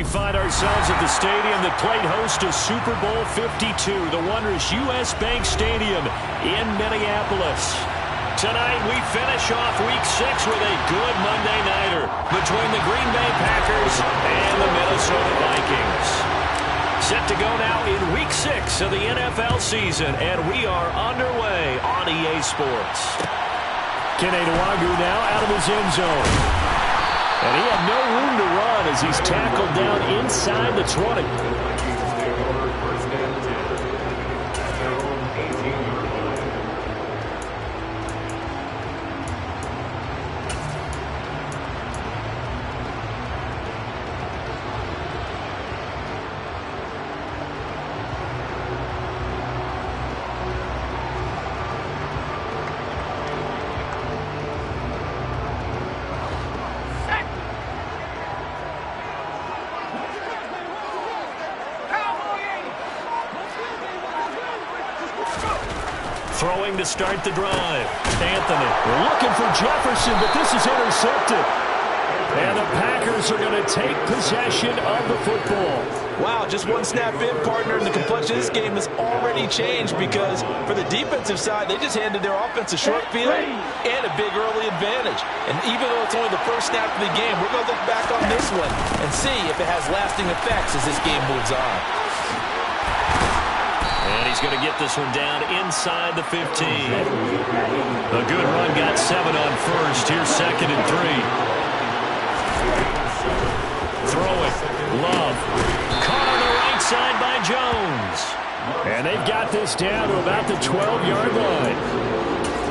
We find ourselves at the stadium that played host to Super Bowl 52, the wondrous U.S. Bank Stadium in Minneapolis. Tonight, we finish off Week 6 with a good Monday nighter between the Green Bay Packers and the Minnesota Vikings. Set to go now in Week 6 of the NFL season, and we are underway on EA Sports. Kene Nwangwu now out of his end zone. And he had no room to run as he's tackled down inside the 20. Throwing to start the drive. Anthony looking for Jefferson, but this is intercepted. And the Packers are going to take possession of the football. Wow, just one snap in, partner, and the complexion of this game has already changed because for the defensive side, they just handed their offense a short field and a big early advantage. And even though it's only the first snap of the game, we're going to look back on this one and see if it has lasting effects as this game moves on. And he's going to get this one down inside the 15. A good run got 7 on first. Here's 2nd and 3. Throwing. Love. Caught on the right side by Jones. And they've got this down to about the 12-yard line.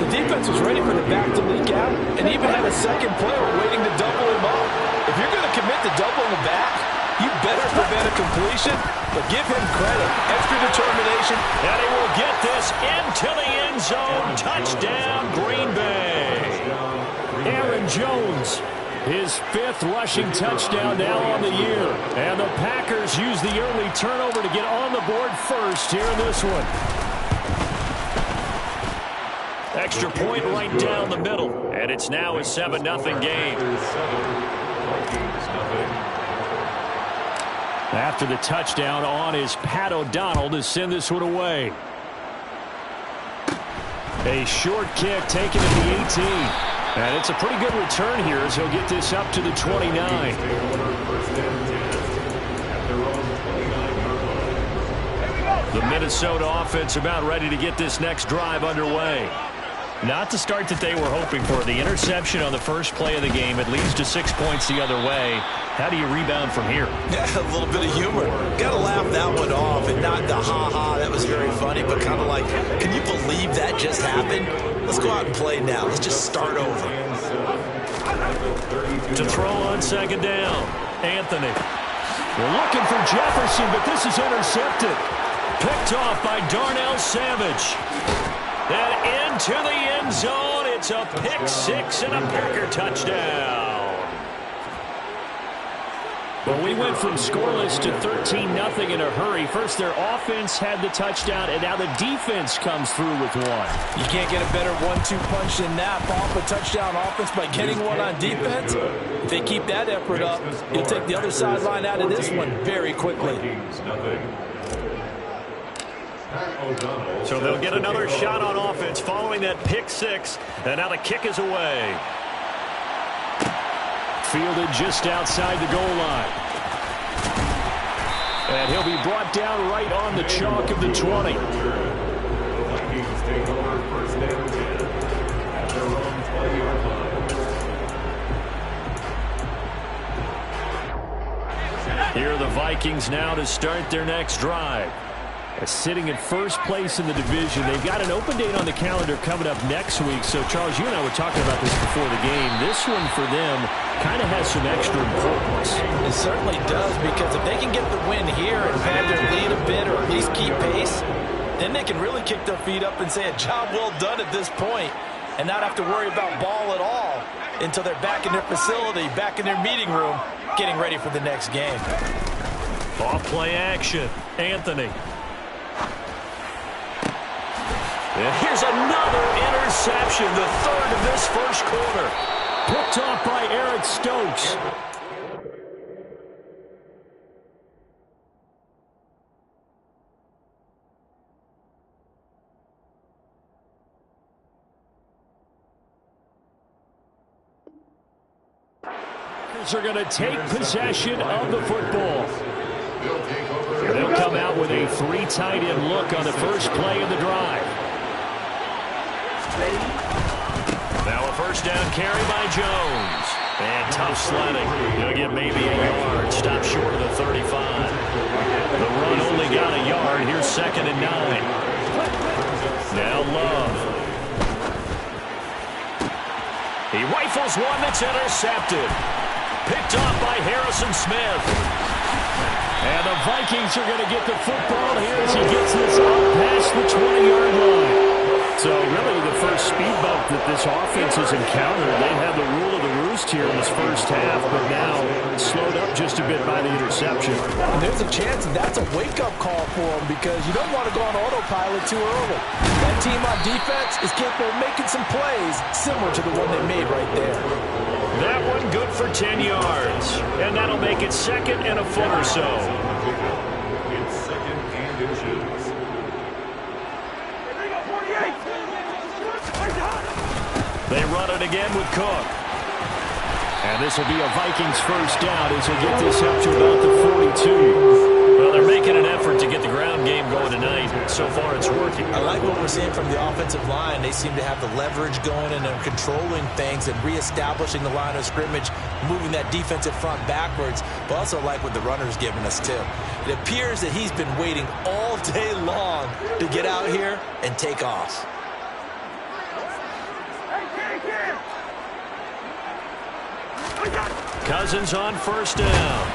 The defense was ready for the back to leak out and even had a second player waiting to double him up. If you're going to commit to doubling the back, you better prevent a completion, but give him credit. Extra determination. And he will get this into the end zone. Touchdown, Green Bay. Aaron Jones, his 5th rushing touchdown now on the year. And the Packers use the early turnover to get on the board first here in this one. Extra point right down the middle. And it's now a 7-0 game. After the touchdown on is Pat O'Donnell to send this one away. A short kick taken at the 18. And it's a pretty good return here as he'll get this up to the 29. The Minnesota offense about ready to get this next drive underway. Not the start that they were hoping for. The interception on the first play of the game. It leads to 6 points the other way. How do you rebound from here? Yeah, a little bit of humor. Got to laugh that one off and not the ha-ha. That was very funny, but kind of like, can you believe that just happened? Let's go out and play now. Let's just start over. To throw on 2nd down. Anthony. We're looking for Jefferson, but this is intercepted. Picked off by Darnell Savage. And into the end zone. It's a pick 6 and a Packer touchdown. Well, we went from scoreless to 13-0 in a hurry. First, their offense had the touchdown, and now the defense comes through with one. You can't get a better 1-2 punch than that. Off a touchdown offense by getting one on defense. If they keep that effort up, you'll take the other sideline out of this one very quickly. So they'll get another shot on offense following that pick 6. And now the kick is away. Fielded just outside the goal line. And he'll be brought down right on the chalk of the 20. Here are the Vikings now to start their next drive. Sitting at first place in the division. They've got an open date on the calendar coming up next week. So, Charles, you and I were talking about this before the game. This one for them kind of has some extra importance. It certainly does, because if they can get the win here and pad their lead a bit or at least keep pace, then they can really kick their feet up and say a job well done at this point and not have to worry about ball at all until they're back in their facility, back in their meeting room, getting ready for the next game. Off play action. Anthony. And here's another interception, the 3rd of this first quarter. Picked off by Eric Stokes. Are going to take possession of the football. They'll come out with a 3 tight end look on the first play of the drive. Now a first down carry by Jones. And tough sledding. He'll get maybe a yard. Stop short of the 35. The run only got a yard. Here's 2nd and 9. Now Love. He rifles one that's intercepted. Picked off by Harrison Smith. And the Vikings are going to get the football here as he gets this up past the 20-yard line. So really the first speed bump that this offense has encountered. They had the rule of the roost here in this first half, but now slowed up just a bit by the interception. And there's a chance that's a wake-up call for them because you don't want to go on autopilot too early. That team on defense is capable of making some plays similar to the one they made right there. That one good for 10 yards. And that'll make it 2nd and a foot or so. It's 2nd and inches. They run it again with Cook. And this will be a Vikings first down as they get this up to about the 42. Well, they're making an effort to get the ground game going tonight. So far, it's working. I like what we're seeing from the offensive line. They seem to have the leverage going and they're controlling things and reestablishing the line of scrimmage, moving that defensive front backwards. But also like what the runner's giving us, too. It appears that he's been waiting all day long to get out here and take off. Cousins on first down.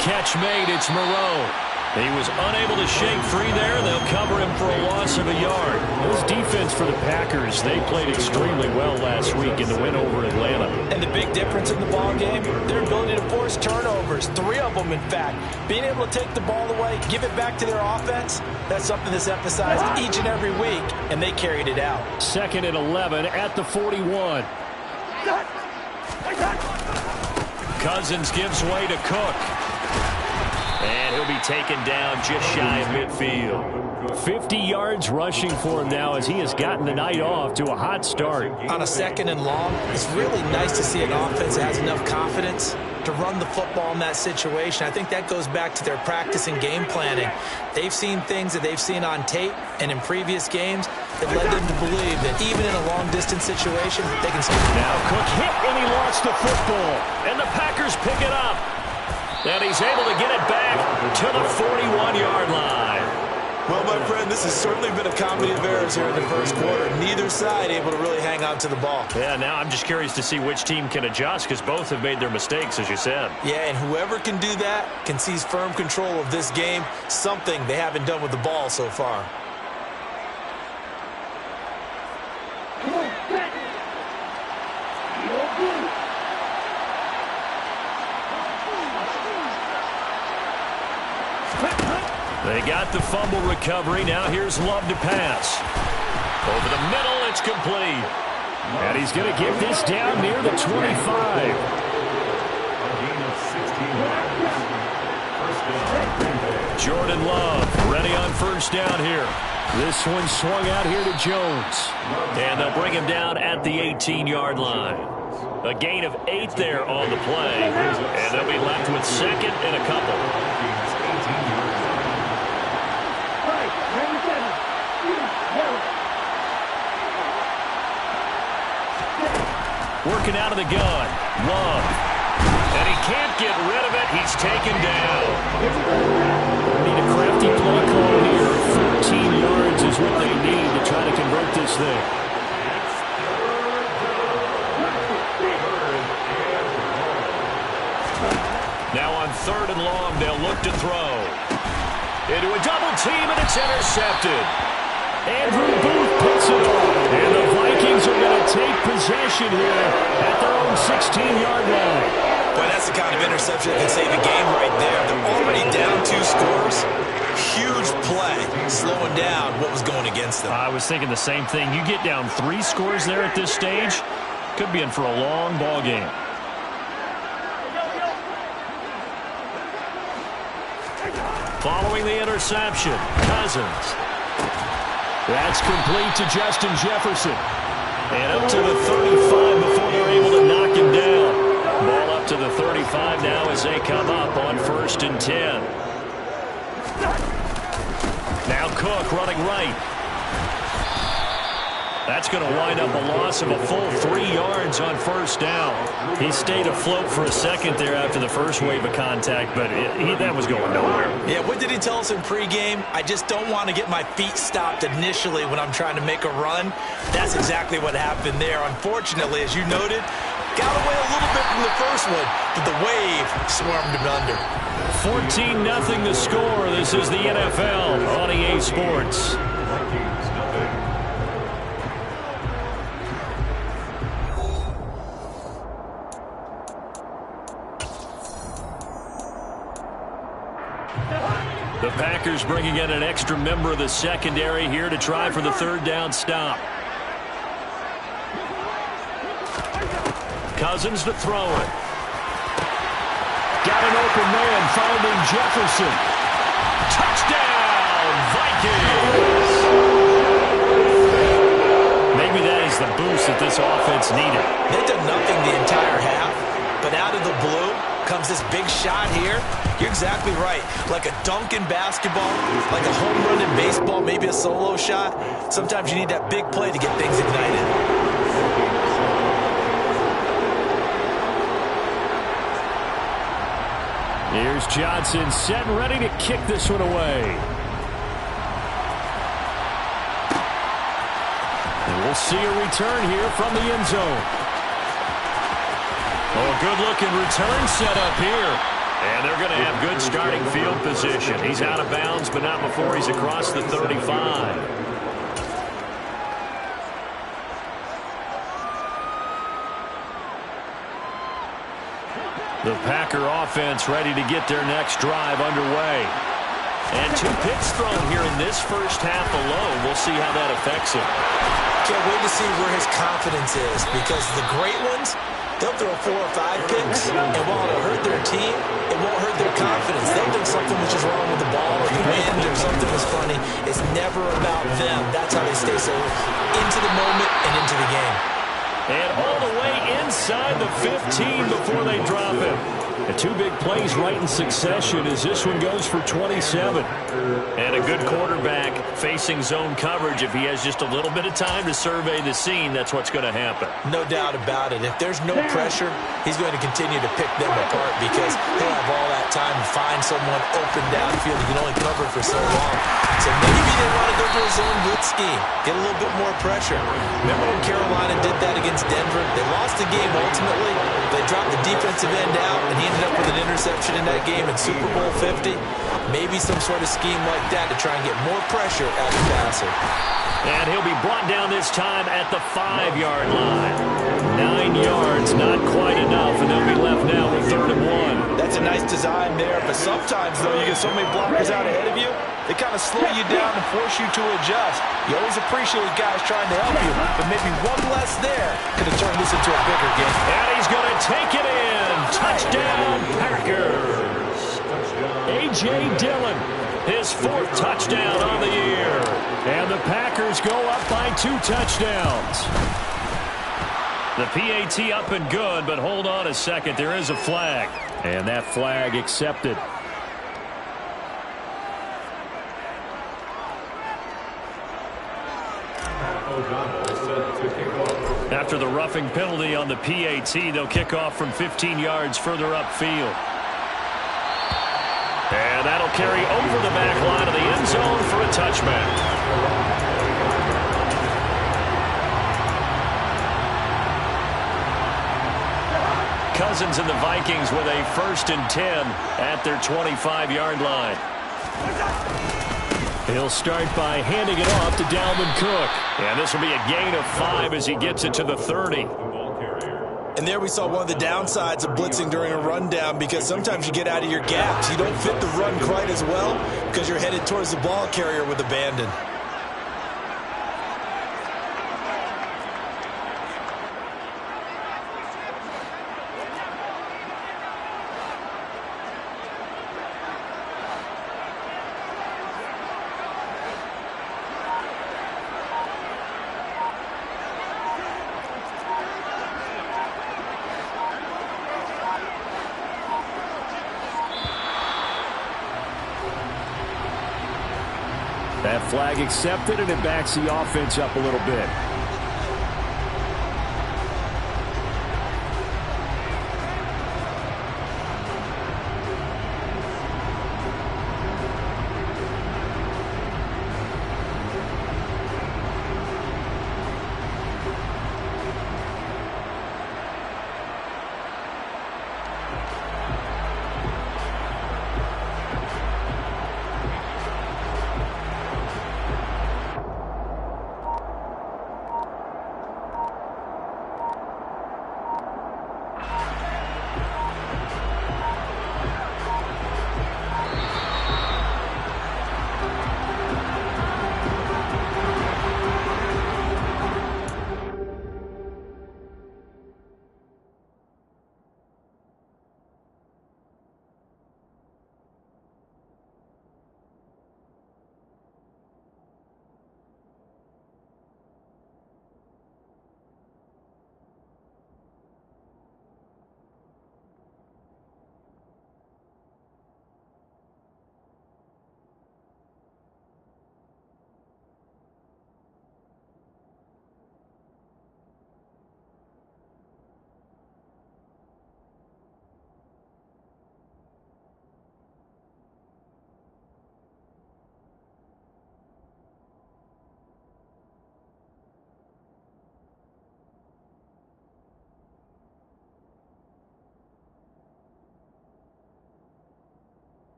Catch made, it's Moreau. He was unable to shake free there. They'll cover him for a loss of a yard. This defense for the Packers, they played extremely well last week in the win over Atlanta. And the big difference in the ball game, their ability to force turnovers, 3 of them in fact. Being able to take the ball away, give it back to their offense, that's something that's emphasized each and every week, and they carried it out. 2nd and 11 at the 41. Cousins gives way to Cook. And he'll be taken down just shy of midfield. 50 yards rushing for him now as he has gotten the night off to a hot start. On a 2nd and long, it's really nice to see an offense that has enough confidence to run the football in that situation. I think that goes back to their practice and game planning. They've seen things that they've seen on tape and in previous games that led them to believe that even in a long-distance situation, they can still. Now Cook hit and he lost the football. And the Packers pick it up. And he's able to get it back to the 41-yard line. Well, my friend, this has certainly been a comedy of errors here in the first quarter. Neither side able to really hang on to the ball. Yeah, now I'm just curious to see which team can adjust because both have made their mistakes, as you said. Yeah, and whoever can do that can seize firm control of this game, something they haven't done with the ball so far. They got the fumble recovery. Now here's Love to pass. Over the middle, it's complete. And he's going to get this down near the 25. Jordan Love ready on first down here. This one swung out here to Jones. And they'll bring him down at the 18-yard line. A gain of 8 there on the play. And they'll be left with 2nd and a couple. Working out of the gun. Love. And he can't get rid of it. He's taken down. Need a crafty play call here. 13 yards is what they need to try to convert this thing. Now on 3rd and long, they'll look to throw. Into a double team, and it's intercepted. Andrew Booth puts it on. And the Vikings are going to take possession here at their own 16-yard line. Boy, that's the kind of interception that can save a game right there. They're already down 2 scores. Huge play, slowing down what was going against them. I was thinking the same thing. You get down 3 scores there at this stage, could be in for a long ball game. Following the interception, Cousins. That's complete to Justin Jefferson. And up to the 35 before they're able to knock him down. Ball up to the 35 now as they come up on 1st and 10. Now Cook running right. That's going to wind up a loss of a full 3 yards on 1st down. He stayed afloat for a second there after the first wave of contact, but that was going nowhere. Yeah, what did he tell us in pregame? I just don't want to get my feet stopped initially when I'm trying to make a run. That's exactly what happened there. Unfortunately, as you noted, got away a little bit from the first one, but the wave swarmed him under. 14-0 the score. This is the NFL on EA Sports. The Packers bringing in an extra member of the secondary here to try for the 3rd down stop. Cousins to throw it. Got an open man, finding Jefferson. Touchdown, Vikings! Maybe that is the boost that this offense needed. They've done nothing the entire half, but out of the blue comes this big shot here. You're exactly right. Like a dunk in basketball, like a home run in baseball, maybe a solo shot. Sometimes you need that big play to get things ignited. Here's Johnson set and ready to kick this one away. And we'll see a return here from the end zone. Oh, good-looking return set up here. And they're going to have good starting field position. He's out of bounds, but not before he's across the 35. The Packer offense ready to get their next drive underway. And 2 picks thrown here in this first half alone. We'll see how that affects him. Can't wait to see where his confidence is, because the great ones, they'll throw 4 or 5 picks, and while it'll hurt their team, it won't hurt their confidence. They'll think something was just wrong with the ball or the wind or something was funny. It's never about them. That's how they stay so into the moment and into the game. And all the way inside the 15 before they drop him. And 2 big plays right in succession as this one goes for 27. And a good quarterback facing zone coverage. If he has just a little bit of time to survey the scene, that's what's going to happen. No doubt about it. If there's no pressure, he's going to continue to pick them apart because he'll have all that time to find someone open downfield. He can only cover for so long. So maybe they want to go to a zone blitz scheme, get a little bit more pressure. Remember when Carolina did that against Denver? They lost the game ultimately. They dropped the defensive end out, and he ended up with an interception in that game in Super Bowl 50. Maybe some sort of scheme like that to try and get more pressure at the passer. And he'll be brought down this time at the 5-yard line. 9 yards, not quite enough, and they'll be left now with 3rd and 1. That's a nice design there, but sometimes, though, you get so many blockers out ahead of you, they kind of slow you down and force you to adjust. You always appreciate guys trying to help you, but maybe one less there could have turned this into a bigger game. And he's going to take it in. Touchdown, Packers. A.J. Dillon, his 4th touchdown on the year. And the Packers go up by 2 touchdowns. The PAT up and good, but hold on a second. There is a flag. And that flag accepted. After the roughing penalty on the PAT, they'll kick off from 15 yards further upfield. And that'll carry over the back line of the end zone for a touchback. Cousins and the Vikings with a 1st and 10 at their 25-yard line. He'll start by handing it off to Dalvin Cook. And this will be a gain of 5 as he gets it to the 30. And there we saw one of the downsides of blitzing during a rundown, because sometimes you get out of your gaps. You don't fit the run quite as well because you're headed towards the ball carrier with abandon. That flag accepted, and it backs the offense up a little bit.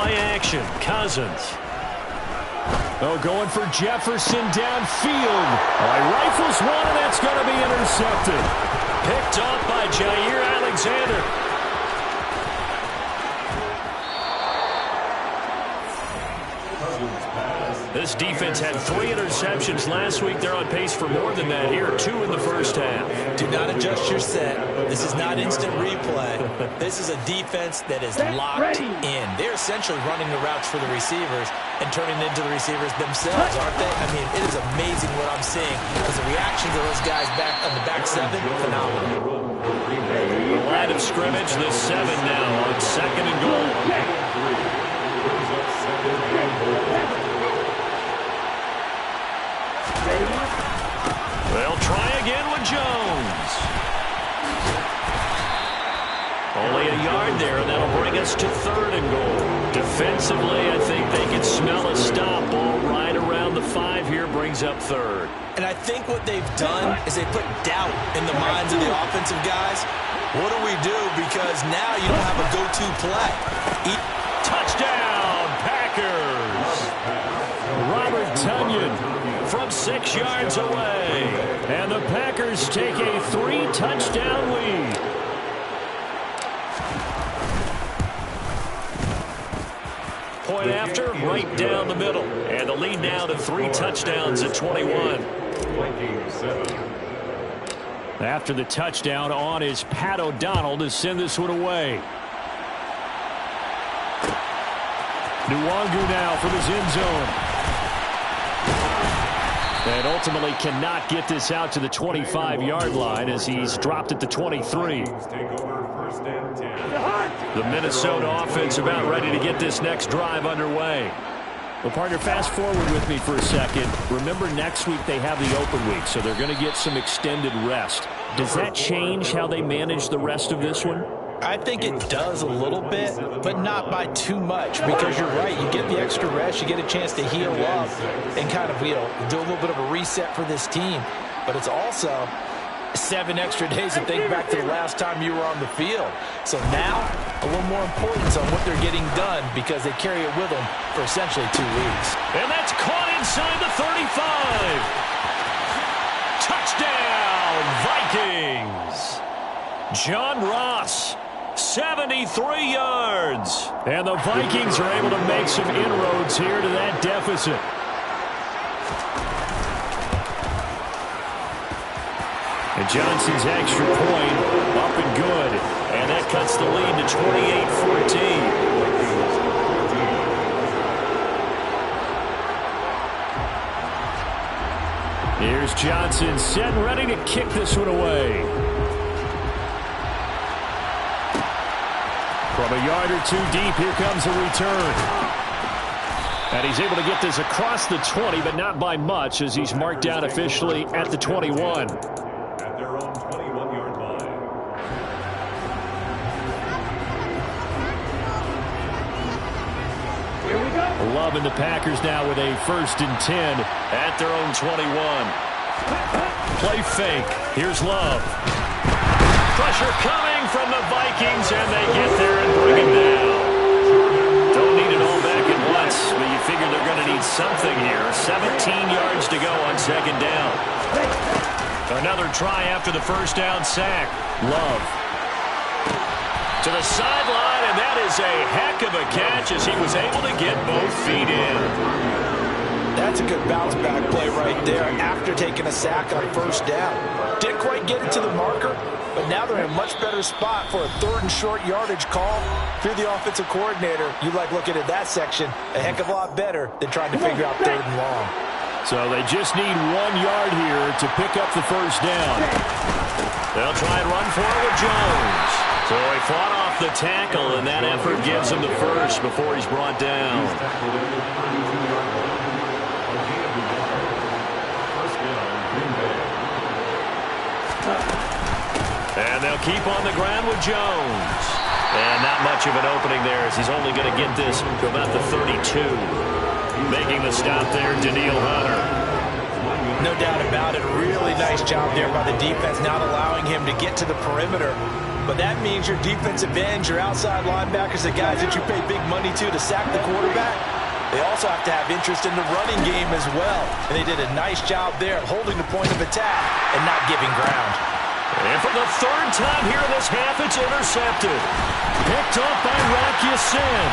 play action. Cousins. Oh, going for Jefferson downfield. He rifles one, and that's going to be intercepted. Picked off by Jair Alexander. This defense had 3 interceptions last week. They're on pace for more than that here. 2 in the first half. Do not adjust your set. This is not instant replay. This is a defense that is locked in. They're essentially running the routes for the receivers and turning into the receivers themselves, aren't they? I mean, it is amazing what I'm seeing because the reactions of those guys back on the back 7, phenomenal. The line of scrimmage, the 7 now on 2nd and goal. They'll try again with Jones. Only a yard there, and that'll bring us to 3rd and goal. Defensively, I think they can smell a stop. Ball right around the 5 here, brings up 3rd. And I think what they've done is they put doubt in the minds of the offensive guys. What do we do? Because now you don't have a go-to play. Touchdown, Packers! Robert Tonyan from 6 yards away. And the Packers take a 3-touchdown lead. Point after, right down the middle. And the lead now to 3 touchdowns at 21. After the touchdown, on is Pat O'Donnell to send this one away. Nwangu now from his end zone. And ultimately cannot get this out to the 25-yard line as he's dropped at the 23. The Minnesota offense about ready to get this next drive underway. Well, partner, fast forward with me for a second. Remember, next week they have the open week, so they're going to get some extended rest. Does that change how they manage the rest of this one? I think it does a little bit, but not by too much, because you're right. You get the extra rest. You get a chance to heal up and kind of, do a little bit of a reset for this team. But it's also 7 extra days to think back to the last time you were on the field. So now, a little more importance on what they're getting done because they carry it with them for essentially 2 weeks. And that's caught inside the 35. Touchdown, Vikings. John Ross, 73 yards. And the Vikings are able to make some inroads here to that deficit. And Johnson's extra point up and good. And that cuts the lead to 28-14. Here's Johnson set and ready to kick this one away. From a yard or 2 deep, here comes a return. And he's able to get this across the 20, but not by much as he's marked down officially at the 21. At their own 21-yard line. Here we go. Loving the Packers now with a 1st and 10 at their own 21. Play fake. Here's Love. Pressure coming from the Vikings, and they get there and bring him down. Don't need it all back at once, but you figure they're going to need something here. 17 yards to go on 2nd down. Another try after the 1st down sack. Love. To the sideline, and that is a heck of a catch as he was able to get both feet in. That's a good bounce-back play right there after taking a sack on 1st down. Didn't quite get it to the marker, but now they're in a much better spot for a 3rd and short yardage call. If you're the offensive coordinator, you like looking at that section a heck of a lot better than trying to figure out 3rd and long. So they just need 1 yard here to pick up the 1st down. They'll try and run for it with Jones. So he fought off the tackle, and that effort gives him the 1st before he's brought down. And they'll keep on the ground with Jones. And not much of an opening there as he's only going to get this to about the 32. Making the stop there, Daniil Hunter. No doubt about it. Really nice job there by the defense, not allowing him to get to the perimeter. But that means your defensive ends, your outside linebackers, the guys that you pay big money to sack the quarterback, they also have to have interest in the running game as well. And they did a nice job there of holding the point of attack and not giving ground. And for the third time here in this half, it's intercepted. Picked up by Rock Ya-Sin.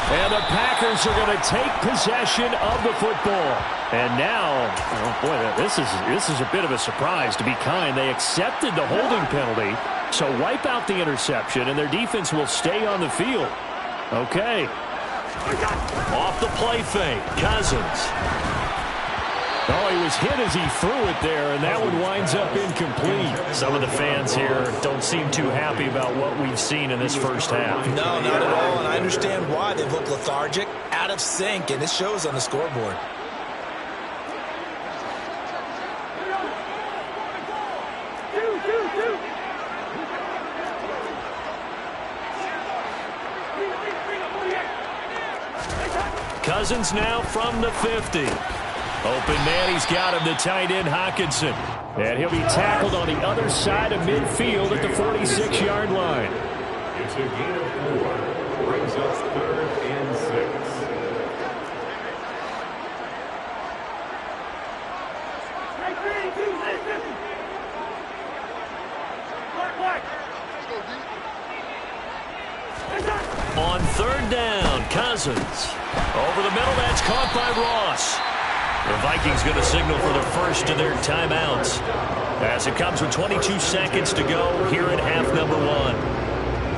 And the Packers are going to take possession of the football. And now, oh boy, this is a bit of a surprise, to be kind. They accepted the holding penalty, so wipe out the interception, and their defense will stay on the field. Okay. Off the play fake, Cousins. Oh, he was hit as he threw it there, and that one winds up incomplete. Some of the fans here don't seem too happy about what we've seen in this first half. No, not at all, and I understand why. They've looked lethargic, out of sync, and it shows on the scoreboard. Cousins now from the 50. Open man, he's got him, the tight end Hockenson. And he'll be tackled on the other side of midfield at the 46-yard line. It's a gain of 4. Brings us 3rd and 6. On 3rd down, Cousins. Over the middle, that's caught by Ross. The Vikings going to signal for the first of their timeouts as it comes with 22 seconds to go here in half number 1.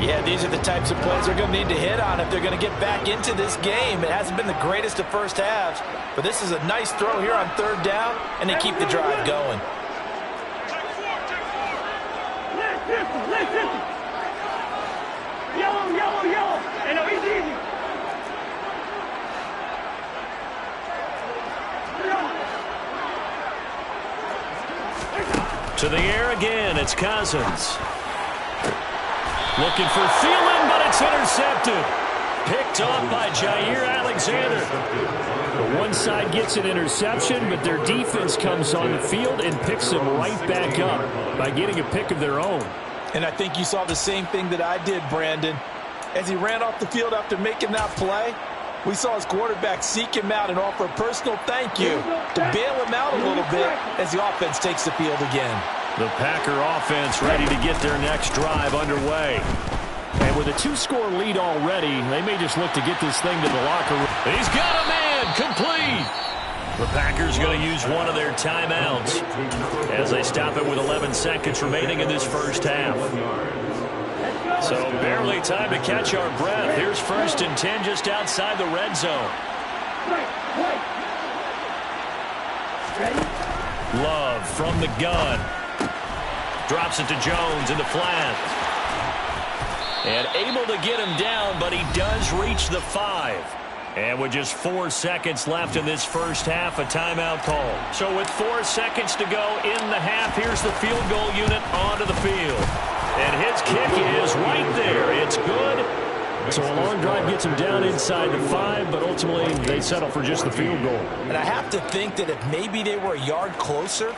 Yeah, these are the types of plays they're going to need to hit on if they're going to get back into this game. It hasn't been the greatest of first halves, but this is a nice throw here on 3rd down, and they keep the drive going. Yellow. And it's easy. To the air again, it's Cousins. Looking for Thielen, but it's intercepted. Picked off by Jair Alexander. The one side gets an interception, but their defense comes on the field and picks them right back up by getting a pick of their own. And I think you saw the same thing that I did, Brandon. As he ran off the field after making that play, we saw his quarterback seek him out and offer a personal thank you to bail him out a little bit as the offense takes the field again. The Packer offense ready to get their next drive underway. And with a 2-score lead already, they may just look to get this thing to the locker room. He's got a man, complete. The Packers going to use one of their timeouts as they stop it with 11 seconds remaining in this first half. So barely time to catch our breath. Here's 1st and 10 just outside the red zone. Love from the gun. Drops it to Jones in the flat. And able to get him down, but he does reach the 5. And with just 4 seconds left in this first half, a timeout call. So with 4 seconds to go in the half, here's the field goal unit onto the field. And his kick is right there. It's good. So a long drive gets him down inside the 5, but ultimately they settle for just the field goal. And I have to think that if maybe they were a yard closer,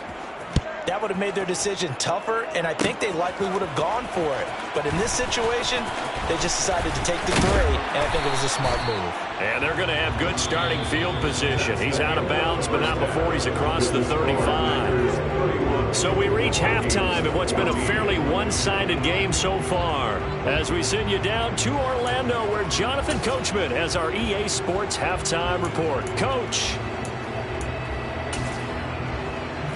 that would have made their decision tougher, and I think they likely would have gone for it. But in this situation, they just decided to take the 3, and I think it was a smart move. And they're going to have good starting field position. He's out of bounds, but not before he's across the 35. So we reach halftime in what's been a fairly one-sided game so far, as we send you down to Orlando, where Jonathan Coachman has our EA Sports halftime report. Coach.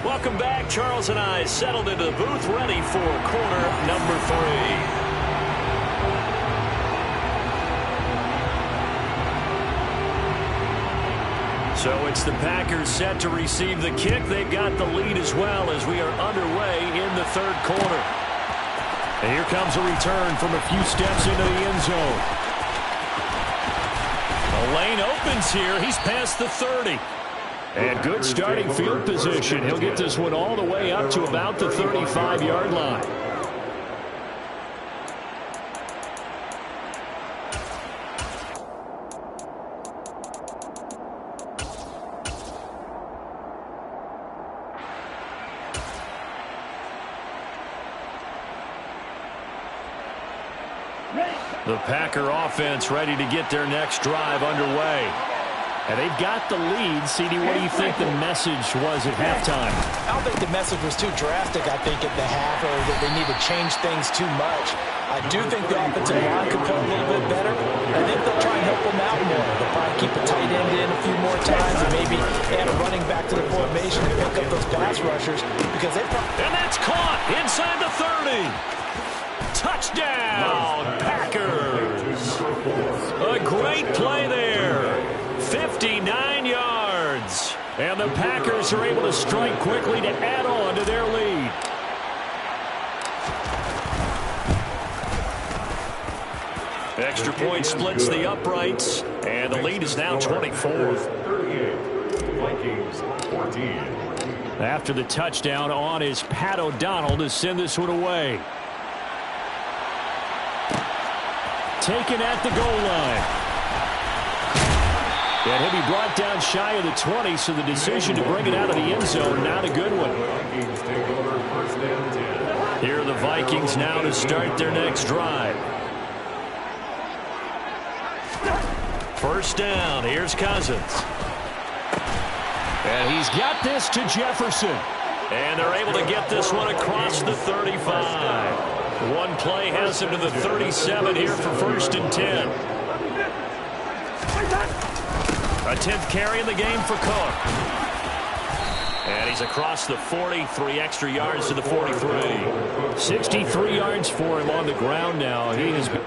Welcome back. Charles and I settled into the booth, ready for quarter number 3. So it's the Packers set to receive the kick. They've got the lead as well as we are underway in the 3rd quarter. And here comes a return from a few steps into the end zone. The lane opens here. He's past the 30. And good starting field position. He'll get this one all the way up to about the 35-yard line. The Packer offense ready to get their next drive underway. And they've got the lead. CD, what do you think the message was at halftime? I don't think the message was too drastic, I think, at the half, or that they need to change things too much. I do think the offensive line could play a little bit better. I think they'll try and help them out more. They'll probably keep a tight end in a few more times and maybe add a running back to the formation to pick up those pass rushers. Because they and that's caught inside the 30. Touchdown, Packers. A great play there. 59 yards. And the Packers are able to strike quickly to add on to their lead. Extra point splits the uprights, and the lead is now 24. 38. Vikings 14. After the touchdown, on is Pat O'Donnell to send this one away. Taken at the goal line. And he'll be brought down shy of the 20, so the decision to bring it out of the end zone, not a good one. Vikings take over first and 10. Here are the Vikings now to start their next drive. First down, here's Cousins. And he's got this to Jefferson. And they're able to get this one across the 35. One play has him to the 37 here for first and 10. A 10th carry in the game for Cook. And he's across the 40, 3 extra yards to the 43. 63 yards for him on the ground now. He has been